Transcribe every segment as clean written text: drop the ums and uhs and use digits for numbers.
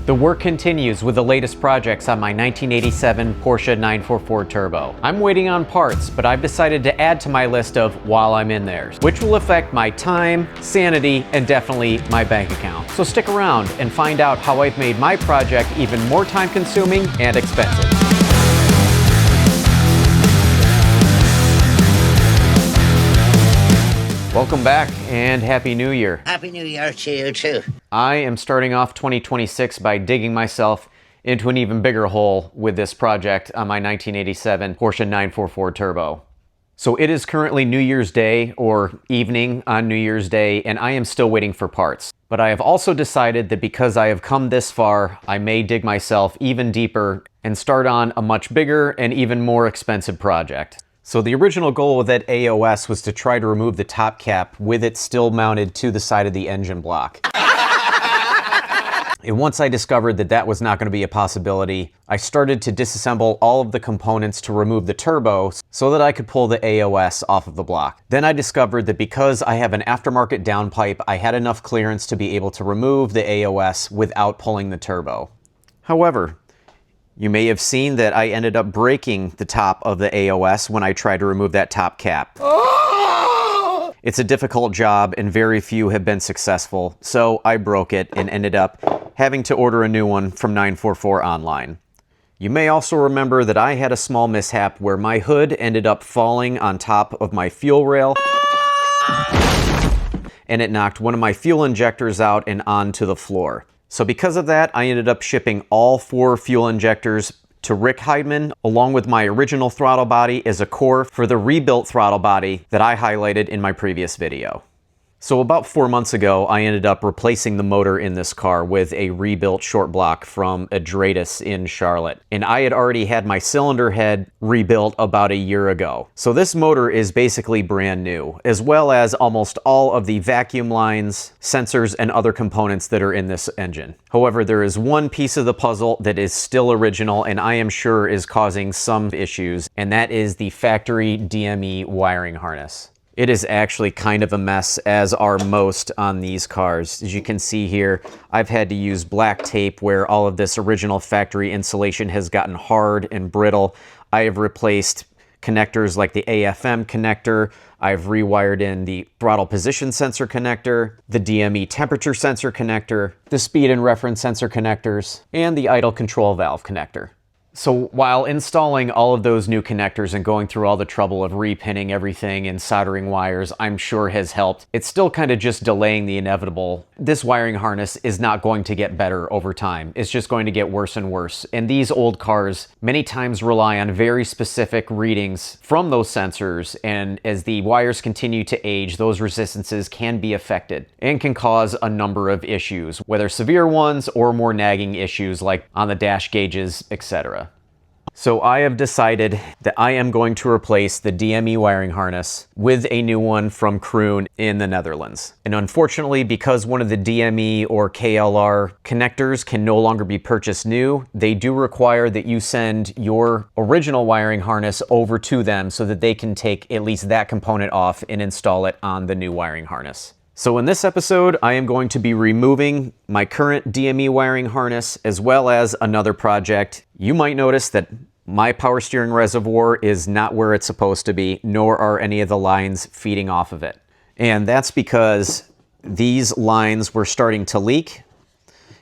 The work continues with the latest projects on my 1987 Porsche 944 Turbo. I'm waiting on parts, but I've decided to add to my list of while I'm in there, which will affect my time, sanity, and definitely my bank account. So stick around and find out how I've made my project even more time-consuming and expensive. Welcome back and Happy New Year. Happy New Year to you too. I am starting off 2026 by digging myself into an even bigger hole with this project on my 1987 Porsche 944 Turbo. So it is currently New Year's Day or evening on New Year's Day, and I am still waiting for parts. But I have also decided that because I have come this far, I may dig myself even deeper and start on a much bigger and even more expensive project. So the original goal with that AOS was to try to remove the top cap with it still mounted to the side of the engine block. And once I discovered that that was not going to be a possibility, I started to disassemble all of the components to remove the turbo so that I could pull the AOS off of the block. Then I discovered that because I have an aftermarket downpipe, I had enough clearance to be able to remove the AOS without pulling the turbo. However, you may have seen that I ended up breaking the top of the AOS when I tried to remove that top cap. It's a difficult job and very few have been successful, so I broke it and ended up having to order a new one from 944 online. You may also remember that I had a small mishap where my hood ended up falling on top of my fuel rail and it knocked one of my fuel injectors out and onto the floor. So because of that, I ended up shipping all 4 fuel injectors to Rick Heidman, along with my original throttle body as a core for the rebuilt throttle body that I highlighted in my previous video. So about 4 months ago, I ended up replacing the motor in this car with a rebuilt short block from Adretis in Charlotte. And I had already had my cylinder head rebuilt about a year ago. So this motor is basically brand new, as well as almost all of the vacuum lines, sensors, and other components that are in this engine. However, there is one piece of the puzzle that is still original and I am sure is causing some issues, and that is the factory DME wiring harness. It is actually kind of a mess, as are most on these cars. As you can see here, I've had to use black tape where all of this original factory insulation has gotten hard and brittle. I have replaced connectors like the AFM connector. I've rewired in the throttle position sensor connector, the DME temperature sensor connector, the speed and reference sensor connectors, and the idle control valve connector. So while installing all of those new connectors and going through all the trouble of repinning everything and soldering wires, I'm sure has helped, it's still kind of just delaying the inevitable. This wiring harness is not going to get better over time. It's just going to get worse and worse. And these old cars many times rely on very specific readings from those sensors. And as the wires continue to age, those resistances can be affected and can cause a number of issues, whether severe ones or more nagging issues like on the dash gauges, etc. So I have decided that I am going to replace the DME wiring harness with a new one from Kroon in the Netherlands. And unfortunately, because one of the DME or KLR connectors can no longer be purchased new, they do require that you send your original wiring harness over to them so that they can take at least that component off and install it on the new wiring harness. So in this episode, I am going to be removing my current DME wiring harness as well as another project. You might notice that my power steering reservoir is not where it's supposed to be, nor are any of the lines feeding off of it. And that's because these lines were starting to leak.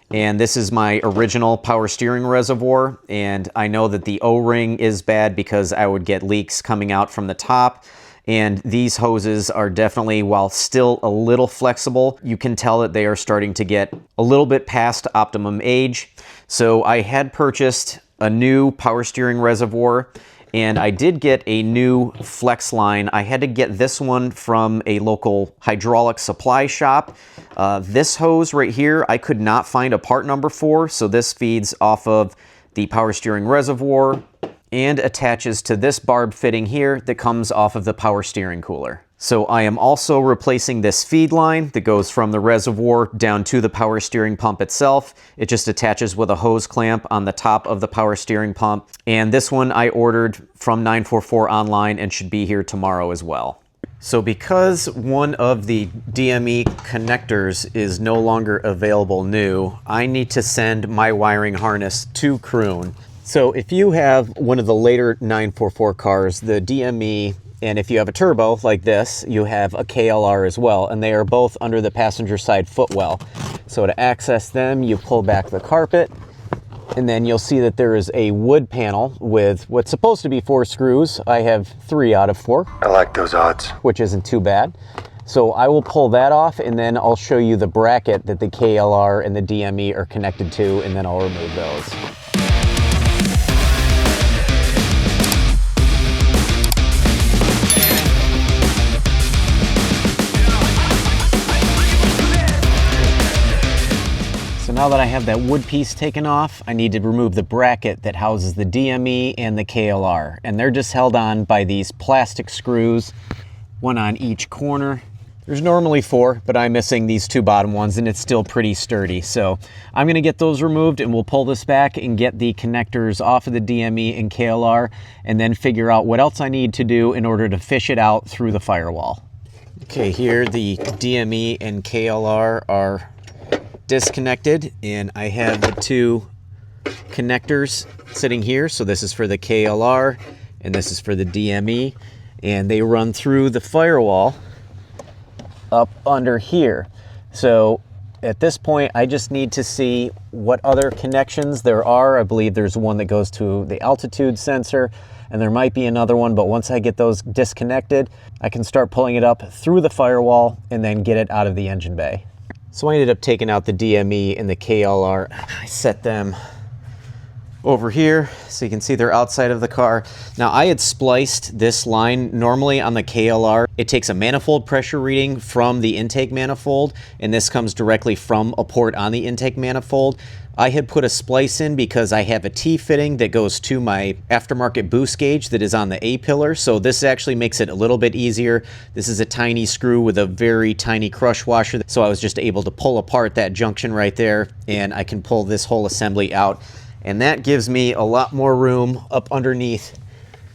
And this is my original power steering reservoir. And I know that the O-ring is bad because I would get leaks coming out from the top. And these hoses are definitely, while still a little flexible, you can tell that they are starting to get a little bit past optimum age. So I had purchased a new power steering reservoir and I did get a new flex line. I had to get this one from a local hydraulic supply shop. This hose right here, I could not find a part number for, so this feeds off of the power steering reservoir and attaches to this barb fitting here that comes off of the power steering cooler. So I am also replacing this feed line that goes from the reservoir down to the power steering pump itself. It just attaches with a hose clamp on the top of the power steering pump. And this one I ordered from 944 online and should be here tomorrow as well. So because one of the DME connectors is no longer available new, I need to send my wiring harness to Kroon. So if you have one of the later 944 cars, the DME, and if you have a turbo like this, you have a KLR as well, and they are both under the passenger side footwell. So to access them, you pull back the carpet, and then you'll see that there is a wood panel with what's supposed to be 4 screws. I have 3 out of 4. I like those odds. Which isn't too bad. So I will pull that off, and then I'll show you the bracket that the KLR and the DME are connected to, and then I'll remove those. Now that I have that wood piece taken off, I need to remove the bracket that houses the DME and the KLR. And they're just held on by these plastic screws, one on each corner. There's normally 4, but I'm missing these 2 bottom ones, and it's still pretty sturdy. So I'm gonna get those removed, and we'll pull this back and get the connectors off of the DME and KLR, and then figure out what else I need to do in order to fish it out through the firewall. Okay, here the DME and KLR are disconnected, and I have the 2 connectors sitting here. So this is for the KLR and this is for the DME, and they run through the firewall up under here. So at this point I just need to see what other connections there are. I believe there's one that goes to the altitude sensor, and there might be another one, but once I get those disconnected, I can start pulling it up through the firewall and then get it out of the engine bay. So I ended up taking out the DME and the KLR. I set them over here so you can see they're outside of the car. Now I had spliced this line. Normally on the KLR, it takes a manifold pressure reading from the intake manifold, and this comes directly from a port on the intake manifold. I had put a splice in because I have a T-fitting that goes to my aftermarket boost gauge that is on the A-pillar, so this actually makes it a little bit easier. This is a tiny screw with a very tiny crush washer, so I was just able to pull apart that junction right there, and I can pull this whole assembly out. And that gives me a lot more room up underneath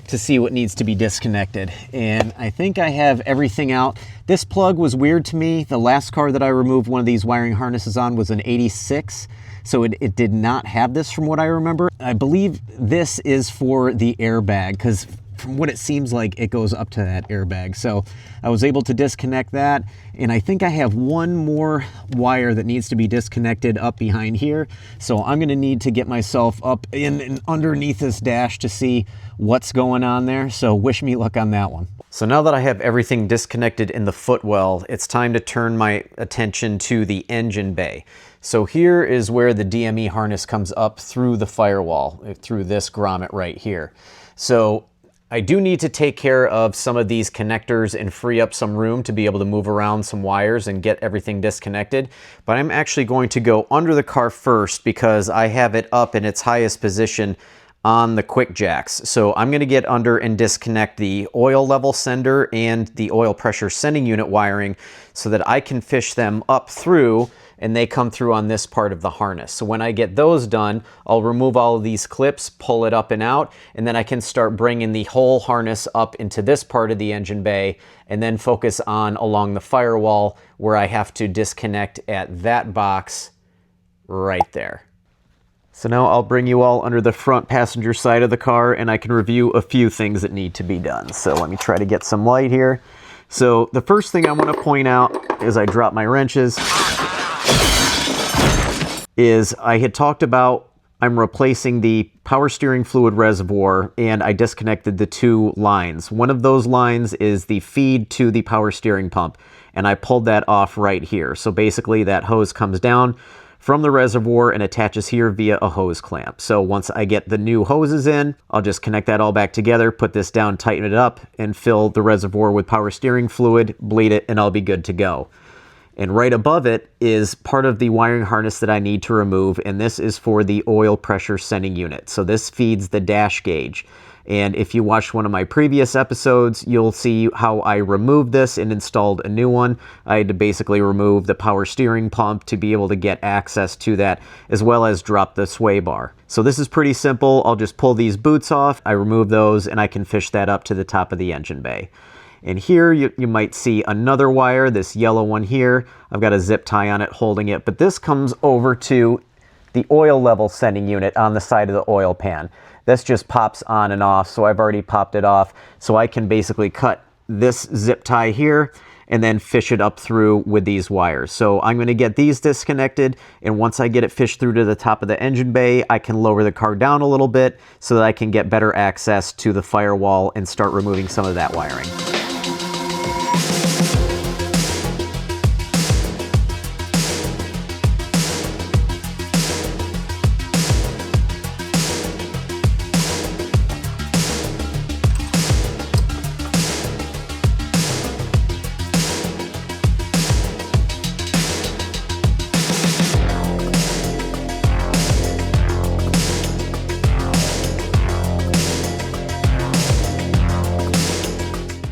to see what needs to be disconnected. And I think I have everything out. This plug was weird to me. The last car that I removed one of these wiring harnesses on was an 86. So it did not have this from what I remember. I believe this is for the airbag, because from what it seems like, it goes up to that airbag. So I was able to disconnect that, and I think I have one more wire that needs to be disconnected up behind here. So I'm gonna need to get myself up in and underneath this dash to see what's going on there. So wish me luck on that one. So now that I have everything disconnected in the footwell, it's time to turn my attention to the engine bay. So here is where the DME harness comes up through the firewall, through this grommet right here. So I do need to take care of some of these connectors and free up some room to be able to move around some wires and get everything disconnected. But I'm actually going to go under the car first because I have it up in its highest position on the quick jacks. So I'm going to get under and disconnect the oil level sender and the oil pressure sending unit wiring so that I can fish them up through, and they come through on this part of the harness. So when I get those done, I'll remove all of these clips, pull it up and out, and then I can start bringing the whole harness up into this part of the engine bay, and then focus on along the firewall where I have to disconnect at that box right there. So now I'll bring you all under the front passenger side of the car, and I can review a few things that need to be done. So let me try to get some light here. So the first thing I want to point out as I drop my wrenches is I had talked about I'm replacing the power steering fluid reservoir, and I disconnected the 2 lines. One of those lines is the feed to the power steering pump, and I pulled that off right here. So basically that hose comes down from the reservoir and attaches here via a hose clamp. So once I get the new hoses in, I'll just connect that all back together, put this down, tighten it up, and fill the reservoir with power steering fluid, bleed it, and I'll be good to go. And right above it is part of the wiring harness that I need to remove, and this is for the oil pressure sending unit. So this feeds the dash gauge. And if you watched one of my previous episodes, you'll see how I removed this and installed a new one. I had to basically remove the power steering pump to be able to get access to that, as well as drop the sway bar. So this is pretty simple. I'll just pull these boots off, I remove those, and I can fish that up to the top of the engine bay. And here you might see another wire, this yellow one here. I've got a zip tie on it holding it, but this comes over to the oil level sending unit on the side of the oil pan. This just pops on and off, so I've already popped it off. So I can basically cut this zip tie here and then fish it up through with these wires. So I'm gonna get these disconnected, and once I get it fished through to the top of the engine bay, I can lower the car down a little bit so that I can get better access to the firewall and start removing some of that wiring.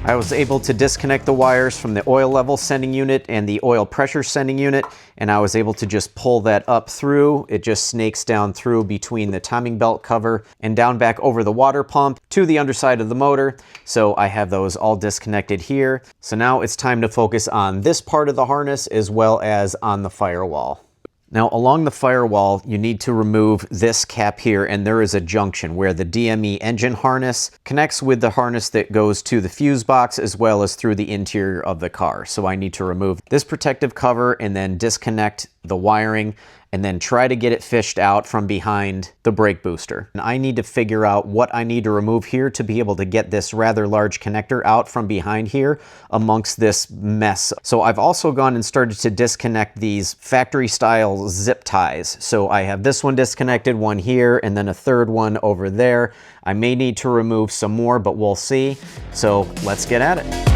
I was able to disconnect the wires from the oil level sending unit and the oil pressure sending unit, and I was able to just pull that up through. It just snakes down through between the timing belt cover and down back over the water pump to the underside of the motor. So I have those all disconnected here. So now it's time to focus on this part of the harness as well as on the firewall. Now, along the firewall, you need to remove this cap here, and there is a junction where the DME engine harness connects with the harness that goes to the fuse box as well as through the interior of the car. So I need to remove this protective cover and then disconnect the wiring and then try to get it fished out from behind the brake booster. And I need to figure out what I need to remove here to be able to get this rather large connector out from behind here amongst this mess. So I've also gone and started to disconnect these factory style zip ties. So I have this one disconnected, one here, and then a third one over there. I may need to remove some more, but we'll see. So let's get at it.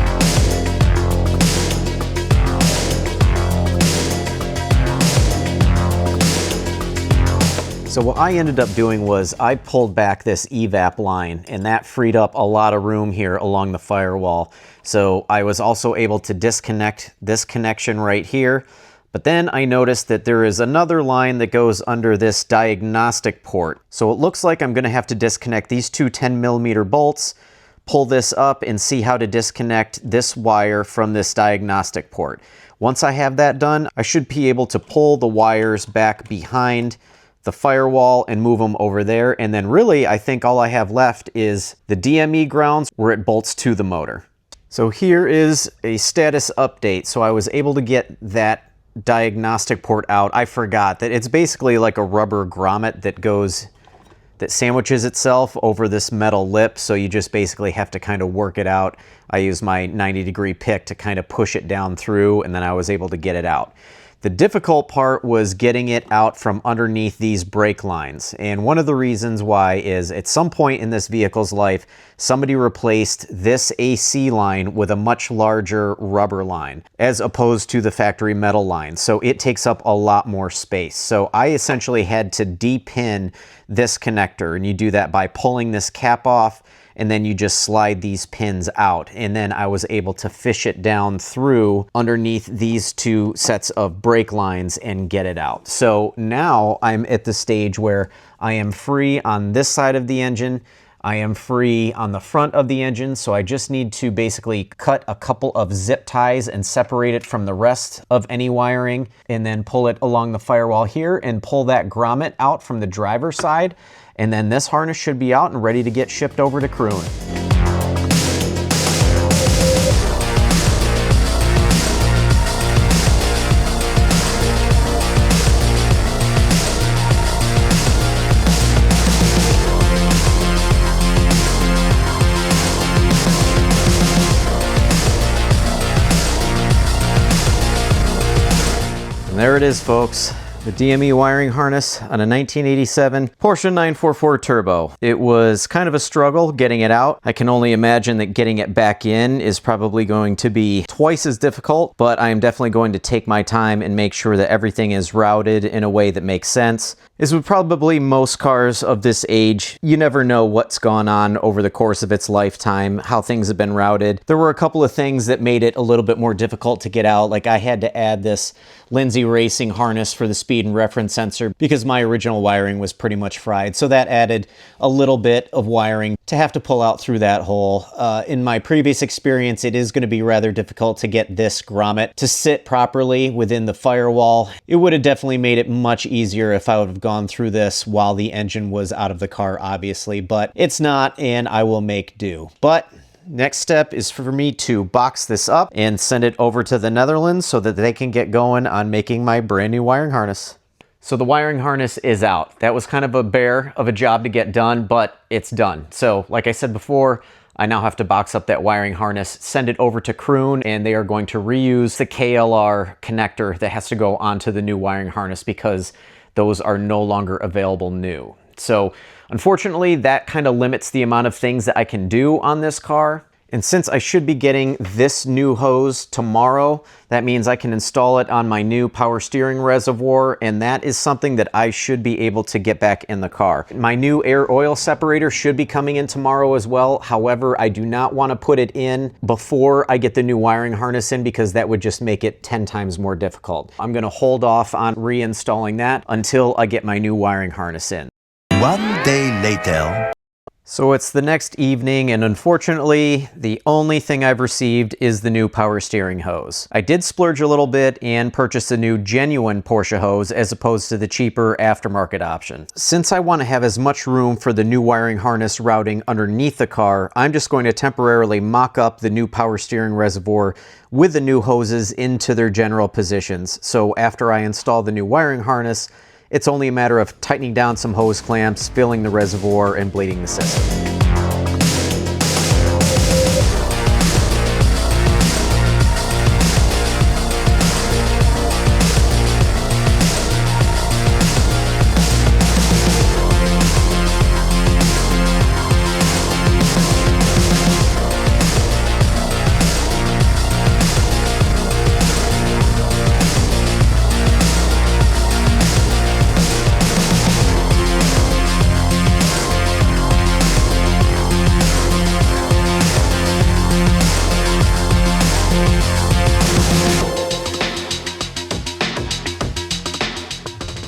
So what I ended up doing was I pulled back this evap line, and that freed up a lot of room here along the firewall. So I was also able to disconnect this connection right here. But then I noticed that there is another line that goes under this diagnostic port. So it looks like I'm going to have to disconnect these two 10mm bolts, pull this up, and see how to disconnect this wire from this diagnostic port. Once I have that done, I should be able to pull the wires back behind the firewall and move them over there. And then really, I think all I have left is the DME grounds where it bolts to the motor. So here is a status update. So I was able to get that diagnostic port out. I forgot that it's basically like a rubber grommet that sandwiches itself over this metal lip. So you just basically have to kind of work it out. I used my 90-degree pick to kind of push it down through, and then I was able to get it out. The difficult part was getting it out from underneath these brake lines. And one of the reasons why is at some point in this vehicle's life, somebody replaced this AC line with a much larger rubber line as opposed to the factory metal line. So it takes up a lot more space. So I essentially had to de-pin this connector, and you do that by pulling this cap off, and then you just slide these pins out. And then I was able to fish it down through underneath these two sets of brake lines and get it out. So now I'm at the stage where I am free on this side of the engine. I am free on the front of the engine, so I just need to basically cut a couple of zip ties and separate it from the rest of any wiring, and then pull it along the firewall here and pull that grommet out from the driver's side. And then this harness should be out and ready to get shipped over to Kroon. And there it is, folks. The DME wiring harness on a 1987 Porsche 944 Turbo. It was kind of a struggle getting it out. I can only imagine that getting it back in is probably going to be twice as difficult, but I am definitely going to take my time and make sure that everything is routed in a way that makes sense. As with probably most cars of this age, you never know what's gone on over the course of its lifetime, how things have been routed. There were a couple of things that made it a little bit more difficult to get out, like I had to add this Lindsay Racing harness for the speed and reference sensor because my original wiring was pretty much fried, so that added a little bit of wiring to have to pull out through that hole. In my previous experience, it is going to be rather difficult to get this grommet to sit properly within the firewall. It would have definitely made it much easier if I would have gone through this while the engine was out of the car, obviously, but it's not, and I will make do. But next step is for me to box this up and send it over to the Netherlands so that they can get going on making my brand new wiring harness. So the wiring harness is out. That was kind of a bear of a job to get done, but it's done. So like I said before, I now have to box up that wiring harness, send it over to Kroon, and they are going to reuse the KLR connector that has to go onto the new wiring harness because those are no longer available new. So unfortunately, that kind of limits the amount of things that I can do on this car. And since I should be getting this new hose tomorrow, that means I can install it on my new power steering reservoir, and that is something that I should be able to get back in the car. My new air oil separator should be coming in tomorrow as well. However, I do not want to put it in before I get the new wiring harness in because that would just make it 10 times more difficult. I'm going to hold off on reinstalling that until I get my new wiring harness in. One day later. So it's the next evening, and unfortunately, the only thing I've received is the new power steering hose. I did splurge a little bit and purchase a new genuine Porsche hose as opposed to the cheaper aftermarket option. Since I want to have as much room for the new wiring harness routing underneath the car, I'm just going to temporarily mock up the new power steering reservoir with the new hoses into their general positions. So after I install the new wiring harness, it's only a matter of tightening down some hose clamps, filling the reservoir, and bleeding the system.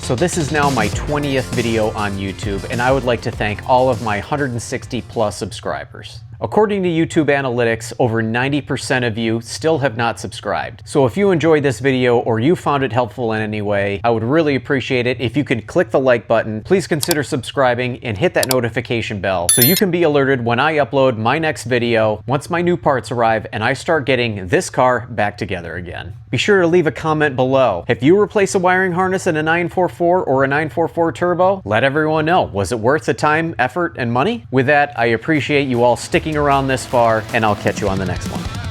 So this is now my 20th video on YouTube, and I would like to thank all of my 160 plus subscribers. According to YouTube analytics, over 90% of you still have not subscribed. So if you enjoyed this video or you found it helpful in any way, I would really appreciate it if you could click the like button. Please consider subscribing and hit that notification bell so you can be alerted when I upload my next video once my new parts arrive and I start getting this car back together again. Be sure to leave a comment below. If you replace a wiring harness in a 944 or a 944 turbo, let everyone know. Was it worth the time, effort, and money? With that, I appreciate you all sticking around this far, and I'll catch you on the next one.